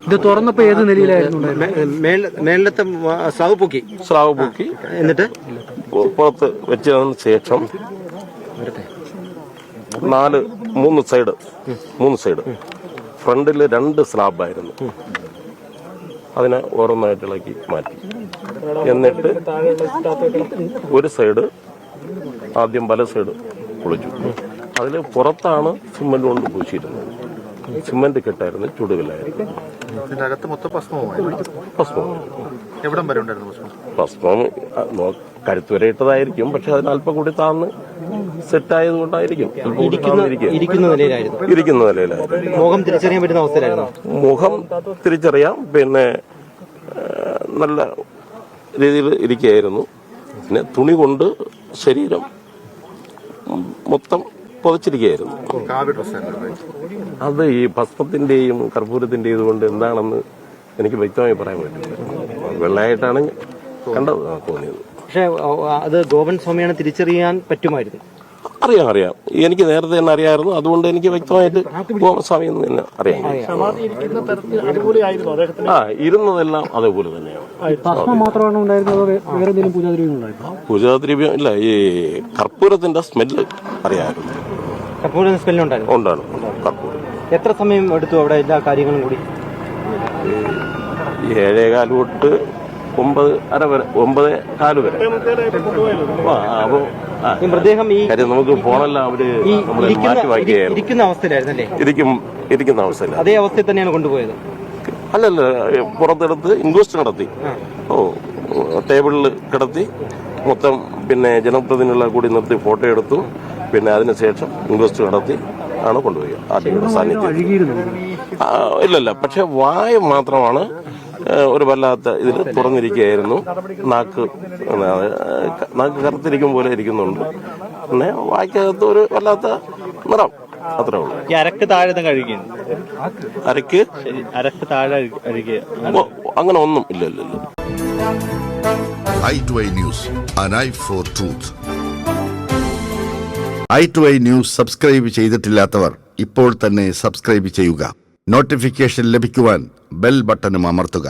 ഇത് തുറന്നപ്പോ ഏത് നിലയിലായിരുന്നു? മേലത്തെ സ്ലാവ് പൊക്കി എന്നിട്ട് പുറത്ത് വെച്ചതിന് ശേഷം മൂന്ന് സൈഡ് ഫ്രണ്ടിൽ 2 സ്ലാബായിരുന്നു. അതിനെ ഓരോന്നായിട്ട് ഇളക്കി മാറ്റി. എന്നിട്ട് ഒരു സൈഡ് ആദ്യം വല സൈഡ് പൊളിച്ചു. അതിൽ പുറത്താണ് സിമന്റ് കൊണ്ട് പൂശിയിരുന്നത്. സിമന്റ് കെട്ടായിരുന്നു, ചുടുകല്ലായിരുന്നു. ഭസ്മം കരുത്ത് വരെ ഇട്ടതായിരിക്കും. പക്ഷെ അതിന് അല്പം കൂടി താന്ന് സെറ്റായത് കൊണ്ടായിരിക്കും ഇരിക്കുന്ന നിലയിലായിരുന്നു. മുഖം തിരിച്ചറിയാൻ പറ്റുന്ന അവസ്ഥയിലായിരുന്നു. മുഖം തിരിച്ചറിയാം. പിന്നെ നല്ല രീതിയിൽ ഇരിക്കുകയായിരുന്നു. പിന്നെ തുണി കൊണ്ട് ശരീരം മൊത്തം പുതച്ചിരിക്കുകയായിരുന്നു. അത് ഈ ഭസ്മത്തിന്റെയും കർപ്പൂരത്തിന്റെയും ഇതുകൊണ്ട് എന്താണെന്ന് എനിക്ക് വ്യക്തമായി പറയാൻ പറ്റില്ല. വെള്ളയായിട്ടാണ് കണ്ടത്, തോന്നിയത്. പക്ഷെ അത് ഗോപൻ സ്വാമിയാണ് തിരിച്ചറിയാൻ പറ്റുമായിരുന്നു. അറിയാം. എനിക്ക് നേരത്തെ തന്നെ അറിയാമായിരുന്നു. അതുകൊണ്ട് എനിക്ക് വ്യക്തമായിട്ട് ഗോപസ്വാമി എന്ന് തന്നെ അറിയാം. ഇരുന്നതെല്ലാം അതേപോലെ തന്നെയാണ്. പൂജാദ്രവ്യം ഇല്ല. ഈ കർപ്പൂരത്തിന്റെ സ്മെല്ല് അറിയാമായിരുന്നു. കർപ്പൂരത്തിന്റെ സ്മെല്ല് ഉണ്ടാണ് കർപ്പൂരം. എത്ര സമയം എടുത്തു അവിടെ എല്ലാ കാര്യങ്ങളും കൂടി? 7:15 തൊട്ട് 9:30 വരെ, 9:15 വരെ. കാര്യം നമുക്ക് ഫോണെല്ലാം അവര് മാറ്റി വായിക്കുകയായിരുന്നു. ഇരിക്കുന്ന അവസ്ഥയില്ല. അതേ അവസ്ഥയിൽ തന്നെയാണ് കൊണ്ടുപോയത്? അല്ലല്ല, പുറത്തെടുത്ത് ഇൻക്വസ്റ്റ് നടത്തി. ടേബിളിൽ കിടത്തി മൊത്തം. പിന്നെ ജനപ്രതിനിധികളെ കൂടി നിർത്തി ഫോട്ടോ എടുത്തു. പിന്നെ അതിനുശേഷം ഇൻക്വസ്റ്റ് നടത്തി ആണ് കൊണ്ടുപോയി. ആദ്യയുടെ സാന്നിധ്യം ഇല്ലല്ല. പക്ഷെ വായ മാത്രമാണ് ഒരു വല്ലാത്ത ഇതിൽ തുറന്നിരിക്കുകയായിരുന്നു. നാക്ക് കറുത്തിരിക്കും പോലെ ഇരിക്കുന്നുണ്ട്. പിന്നെ വായ്ക്കകത്ത് ഒരു വല്ലാത്ത നിറം, അത്രേ ഉള്ളൂ. അരക്ക് താഴെ കഴിക്കുന്നു. അരക്ക് താഴെ അങ്ങനെ ഒന്നും ഇല്ല. i2i News, an eye for truth. i2i News subscribe ചെയ്തിട്ടില്ലാത്തവർ ഇപ്പോൾ തന്നെ സബ്സ്ക്രൈബ് ചെയ്യുക. നോട്ടിഫിക്കേഷൻ ലഭിക്കുവാൻ ബെൽ ബട്ടണും അമർത്തുക.